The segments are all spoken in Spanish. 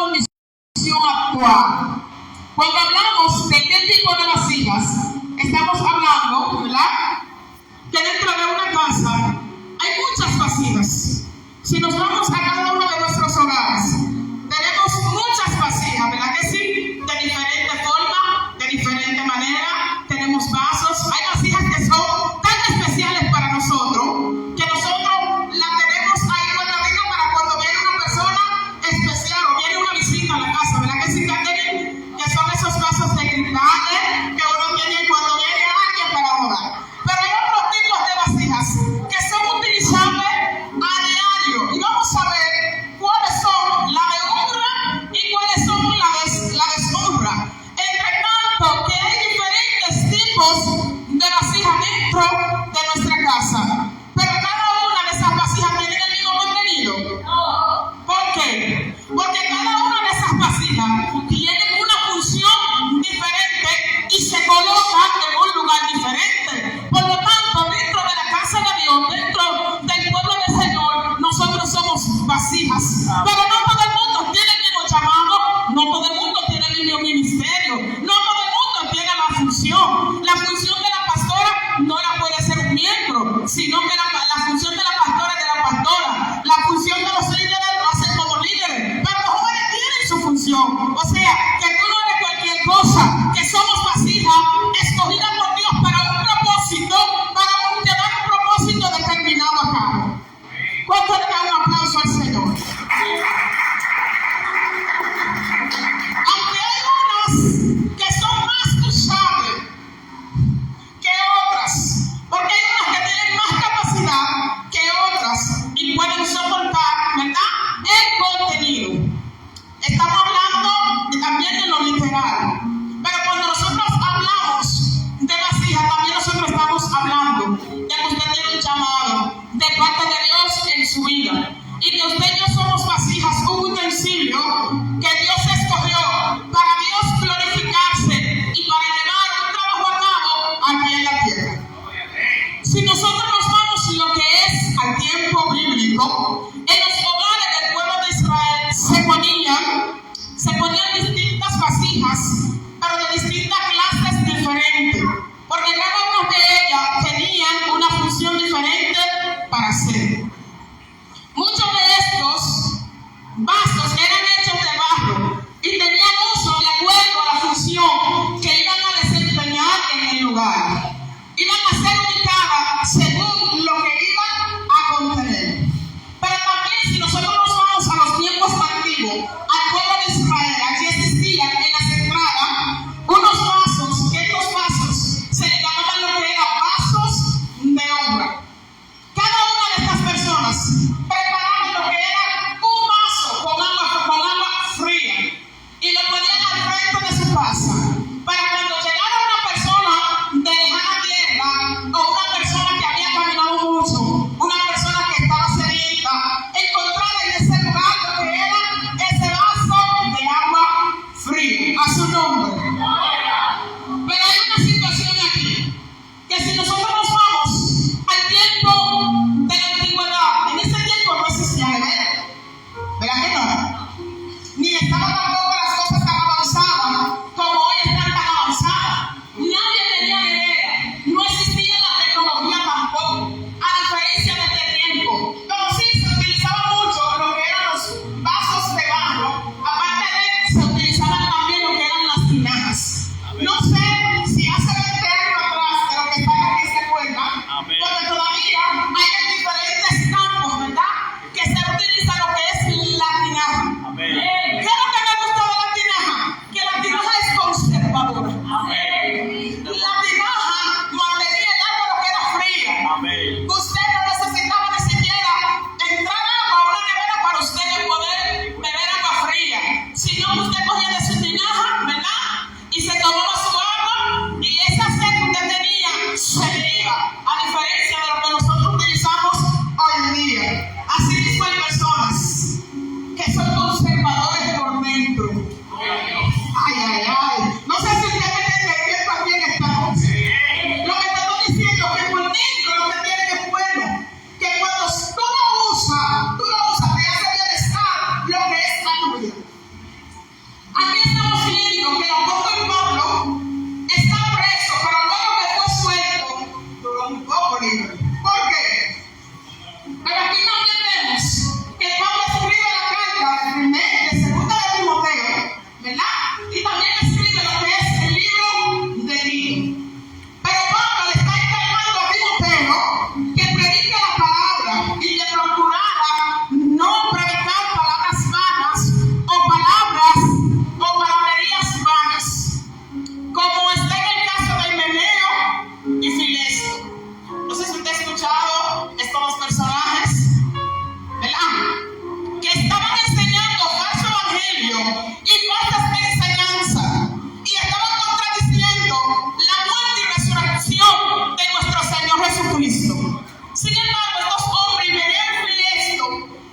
condición actual. Cuando hablamos de qué tipo de vasijas, estamos hablando, ¿verdad?, que dentro de una casa hay muchas vasijas. Si nos vamos a cada uno de nuestros hogares, tenemos muchas vasijas, ¿verdad que sí? De diferente forma, de diferente manera. Tenemos vasos. Hay vasijas que son tan especiales para nosotros que nosotros la tenemos ahí guardadita para cuando viene una persona especial o viene una visita a la casa, ¿verdad que sí? Que son esos vasos evangelio y falsas enseñanzas, y estaban contradiciendo la muerte y resurrección de nuestro Señor Jesucristo. Sin embargo, estos hombres, y veremos esto,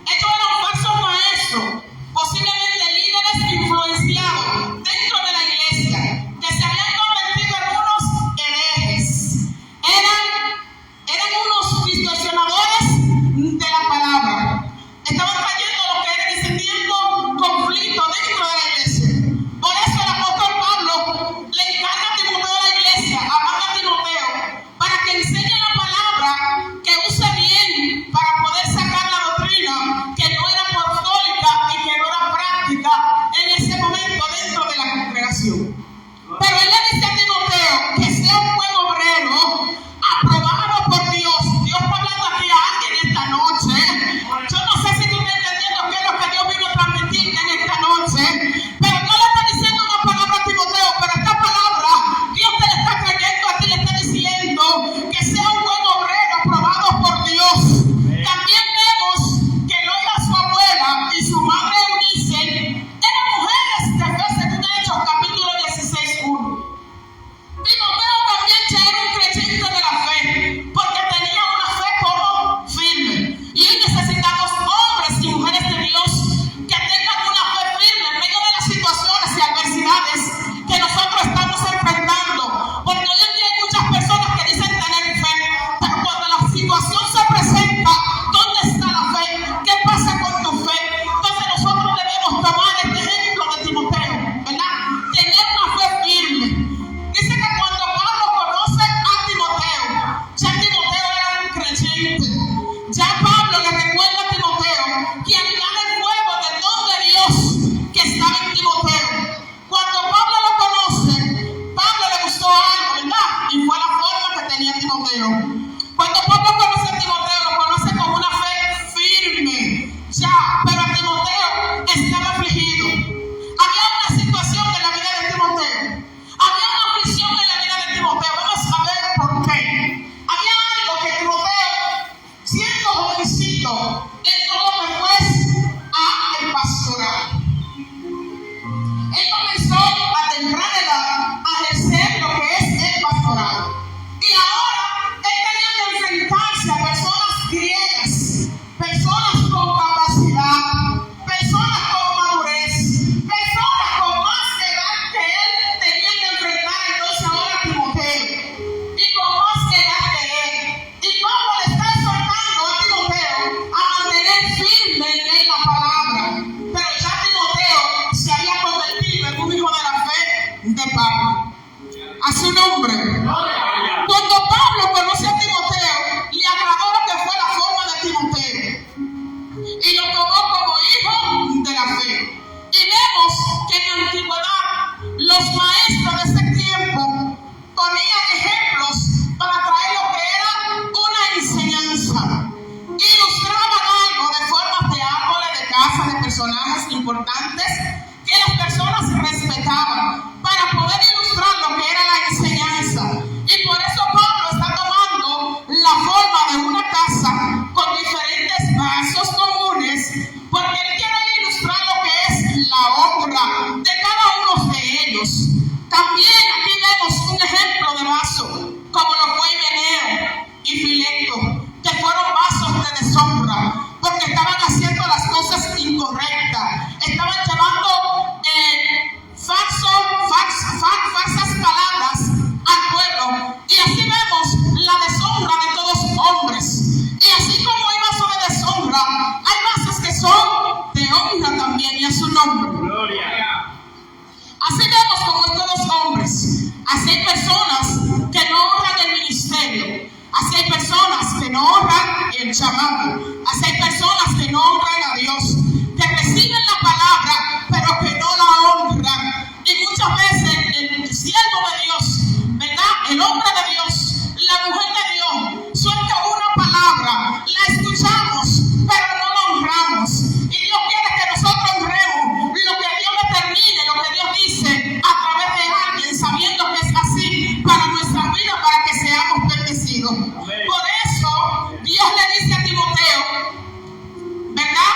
ellos eran falsos maestros, posiblemente líderes influenciados dentro de la iglesia, que se habían convertido en unos herejes. Eran unos distorsionadores de la palabra. Estaban trayendo lo que era en ese tiempo conflicto dentro de la iglesia. Por eso el apóstol Pablo le encarga a Timoteo a la iglesia, a Timoteo, para que enseñe la palabra, que use bien para poder sacar la doctrina que no era apostólica y que no era práctica en ese momento dentro de la congregación. Pero él le dice a Timoteo que sea un buen obrero, aprobado por Dios. Dios está hablando aquí a alguien esta noche. Yo no sé si tú estás entendiendo qué es lo que Dios vino a transmitirte en esta noche, pero Dios le está diciendo una palabra a Timoteo, pero esta palabra Dios te la está creyendo a ti, le está diciendo que sea un buen obrero, aprobado por Dios. También vemos que Loida, su abuela, y su madre Eunice eran mujeres de fe, según Hechos capítulo 16:1. Timoteo también ya era un creyente de la fe, porque tenía una fe como firme. Y hoy necesitamos hombres y mujeres de Dios que tengan una fe firme en medio de las situaciones y adversidades que nosotros estamos enfrentando. Porque hoy en día hay muchas personas que dicen tener fe, pero cuando la situación se presenta, ¿dónde está la fe? ¿Qué pasa con tu fe? Entonces nosotros debemos tomar este ejemplo de Timoteo, ¿verdad? Tener una fe firme. Dice que cuando Pablo conoce a Timoteo, ya Timoteo era un creyente. Ya Pablo le recuerda a Timoteo que avivar el fuego del don de Dios que estaba en Timoteo. Cuando Pablo lo conoce, Pablo le gustó algo, ¿verdad? Y fue la forma que tenía Timoteo. Cuando Pablo conoce a Timoteo, lo conoce con una fe firme. Ya, pero Timoteo estaba afligido. Había una situación en la vida de Timoteo. Había una aflicción en la vida de Timoteo. Vamos a ver por qué. Había algo que Timoteo, siendo jovencito, entró después al pastorado. Él comenzó a temprana edad a ejercer lo que es el pastorado. Y ahora él tenía que enfrentarse a personas griegas, personas con capacidad, personas con madurez, personas con más edad que él tenía que enfrentar entonces ahora a Timoteo. Y con más edad que él. Y Pablo le está exhortando a Timoteo a mantener firme en la palabra. Pero ya Timoteo se había convertido en un hijo de la fe de Pablo. A su nombre. Cuando Pablo conoce a Timoteo, le agradó lo que fue la forma de Timoteo y lo tomó como hijo de la fe. Y vemos que en la antigüedad los maestros de ese tiempo ponían ejemplos para traer lo que era una enseñanza. Ilustraban algo de formas de árboles, de casas, de personajes importantes que las personas respetaban para poder ilustrar lo que era la enseñanza. Y por eso Pablo está tomando la forma de una casa con diferentes vasos comunes, porque él quiere ilustrar lo que es la obra de cada uno de ellos. También aquí vemos un ejemplo de vaso, como lo fue Himeneo y Fileto, que fueron vasos de deshonra, porque estaban haciendo las cosas incorrectas, estaban llevando falsas palabras al pueblo. Y así vemos la deshonra de todos los hombres. Y así como hay vasos de deshonra, hay vasos que son de honra también, y a su nombre. Gloria. Así vemos como estos dos hombres. Así hay personas que no honran el ministerio. Así hay personas que no honran el llamado. Así hay personas que no honran a Dios, que reciben la palabra, pero que no la honran. Y muchas veces el siervo de Dios, ¿verdad? El hombre de Dios, la mujer de Dios, suelta una palabra, la escuchamos, pero no la honramos. Y Dios quiere que nosotros honremos lo que Dios determine, lo que Dios dice a través de alguien, sabiendo que es así para nuestra vida, para que seamos bendecidos. Por eso Dios le dice a Timoteo, ¿verdad?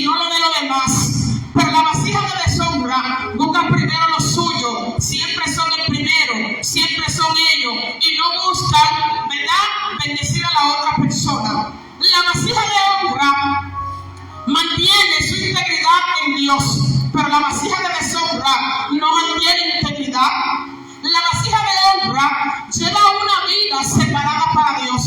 sino lo de los demás. Pero la vasija de deshonra busca primero lo suyo, siempre son el primero, siempre son ellos, y no buscan, ¿verdad?, bendecir a la otra persona. La vasija de honra mantiene su integridad en Dios, pero la vasija de deshonra no mantiene integridad. La vasija de honra lleva una vida separada para Dios,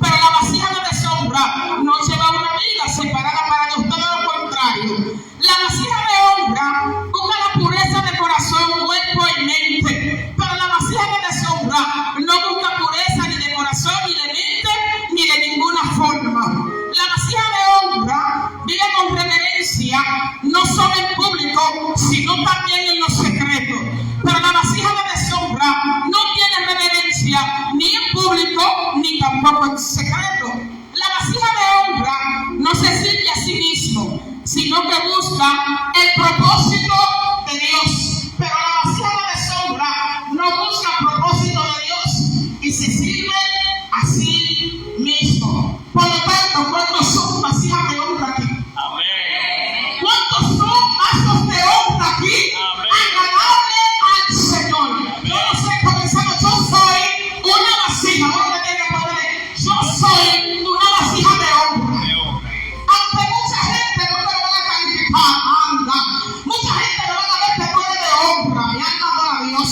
pero la vasija de deshonra no lleva una vida separada para Dios, todo lo contrario. La vasija de honra busca la pureza de corazón, cuerpo y mente, pero la vasija de deshonra no busca pureza ni de corazón, ni de mente, ni de ninguna forma. La vasija de honra vive con reverencia, no solo en público, sino también en los secretos. Pero la vasija de deshonra no tiene reverencia ni en público, ni tampoco en secreto. La vasija de honra no se sirve a sí mismo, sino que busca el propósito de Dios. Pero la vasija de deshonra no busca el propósito de Dios y se sirve a sí mismo. Por lo tanto, ¿cuántos son vasijas de honra aquí? Amén. ¿Cuántos son vasos de honra aquí? Agradable al Señor. Yo no sé, comenzamos. Yo soy una vasija. ¿Dónde tiene que poner? Yo soy una vasija de honra. Aunque mucha gente no me va a calificar, anda. Mucha gente me va a ver que tú eres de honra. Y anda a Dios.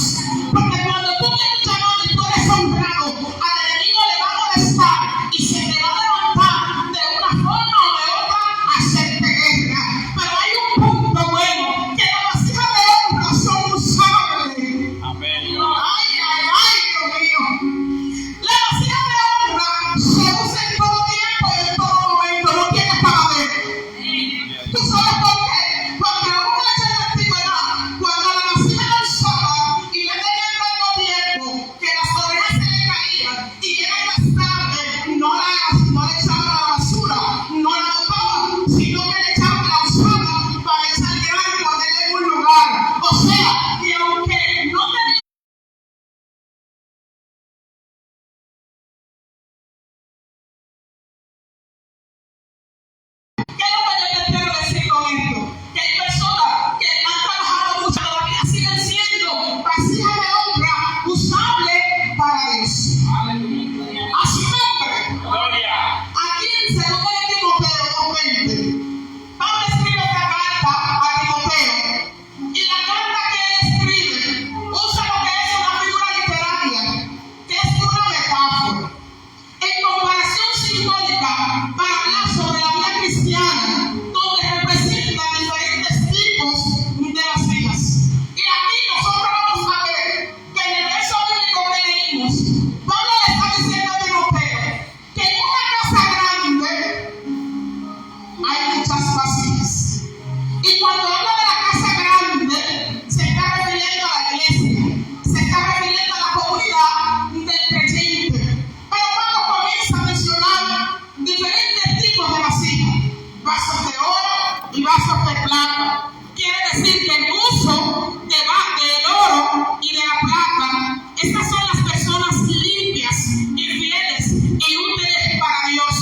Porque cuando tú tienes un llamado y tú eres honrado, al enemigo le va a molestar y se te va a levantar de una forma o de otra a hacerte guerra. Pero hay un punto bueno, que las vasijas de honra son usables. Amén. Ay, ay, ay, Dios mío. La vasija de honra se usa en todo tiempo y en todo momento. No tienes para ver. ¿Tú sabes por qué? Porque aún en la antigüedad, cuando la vasija la usaba y le tenían tanto tiempo que las orejas se le caían y era gastable, no la echaban a la basura, no la botaban, sino que le echaban, la usaban para echar grano y ponerla en un lugar. O sea, que aunque no tenía ¿qué es lo que yo te quiero decir con esto? Que hay personas que han trabajado mucho, todavía siguen siendo vasijas de honra usables para Dios. A su nombre. Gloria. Aquí en 2 Timoteo 2:20, Pablo escribe esta carta a Timoteo. Y la carta que él escribe usa lo que es una figura literaria, que es una metáfora, en comparación simbólica para hablar sobre la vida cristiana, donde representa diferentes tipos de vasijas. Y aquí nosotros vamos a ver que en el verso bíblico que leímos, Pablo le está diciendo a Timoteo que en una casa grande hay muchas vasijas. Y cuando habla de la casa grande, se está refiriendo a la iglesia, se está refiriendo a la comunidad del creyente. Pero cuando comienza a mencionar diferentes tipos de vasijas, vasos de oro y vasos de plata, quiere decir que el uso del oro y de la plata, estas son las personas limpias y fieles y útiles para Dios.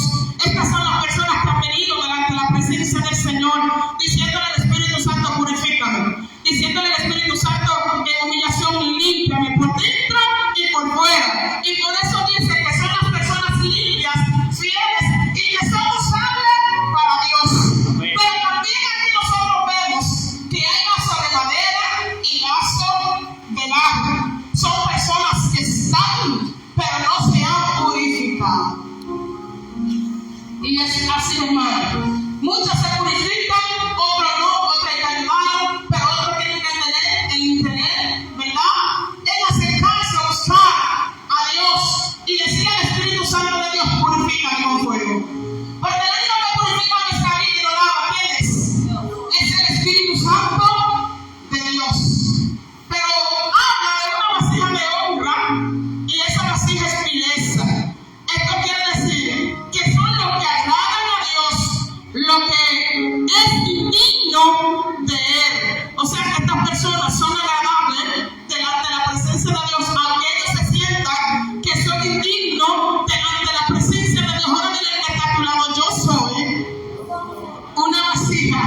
Estas son las personas que han venido delante de la presencia del Señor, diciéndole al Espíritu Santo, purifícame, diciéndole al Espíritu Santo, en humillación, límpiame por dentro y por fuera. Y por eso dice que son las personas limpias, fieles y que son usables para Dios. Pero también aquí nosotros vemos que hay vasos de madera y vasos de barro. Son personas que están, pero no se han purificado. Y es así, hermano. Muchos se purifican, otros no, otros están hermanos, pero otros tienen que tener el interés, ¿verdad?, en acercarse a buscar a Dios y decir al Espíritu Santo de Dios, purifícame con fuego. Porque el único que purifica nuestra vida y lo lava, ¿quién es? Es el Espíritu Santo de Dios. Pero habla de una vasija de honra y esa vasija es vileza. Esto quiere decir que son los que agradan a Dios, lo que es indigno de Él. O sea que estas personas son agradables delante de la presencia de Dios, aunque ellos se sientan que son indignos delante de la presencia de Dios. Ahora miren que está a tu lado, yo soy una vasija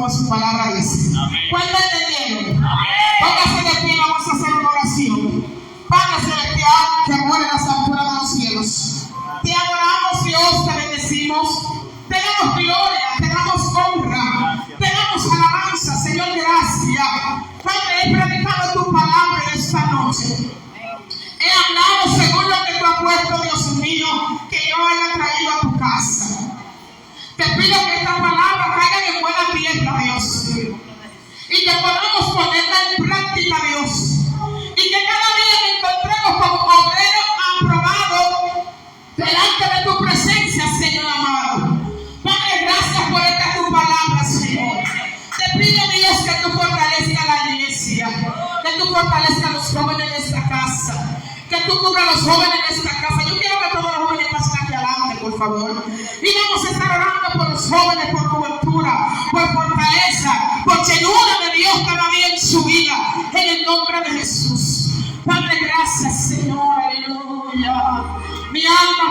como su palabra dice. ¿Cuánto entendieron? Póngase de pie, vamos a hacer una oración. Padre celestial, que mora en las alturas de los cielos, te adoramos, Dios, te bendecimos, te damos gloria, te damos honra, te damos alabanza, Señor, gracias. Padre, he predicado tu palabra en esta noche. He hablado según lo que tú has puesto, Dios mío, que yo haya traído a tu casa. Te pido que esta palabra caiga en buena tierra, Dios, y que podamos ponerla en práctica, Dios, y que cada día nos encontremos como obreros aprobados delante de tu presencia, Señor amado. Padre, gracias por esta tu palabra, Señor. Te pido, Dios, que tú fortalezcas la iglesia, que tú fortalezcas a los jóvenes de esta casa, que tú cubras a los jóvenes de esta casa. Yo quiero que todos los jóvenes pasen aquí adelante, por favor. Y vamos a estar orando por los jóvenes, por cobertura, por fortaleza, por llenura de Dios cada día en su vida, en el nombre de Jesús. Padre, gracias, Señor, aleluya. Mi alma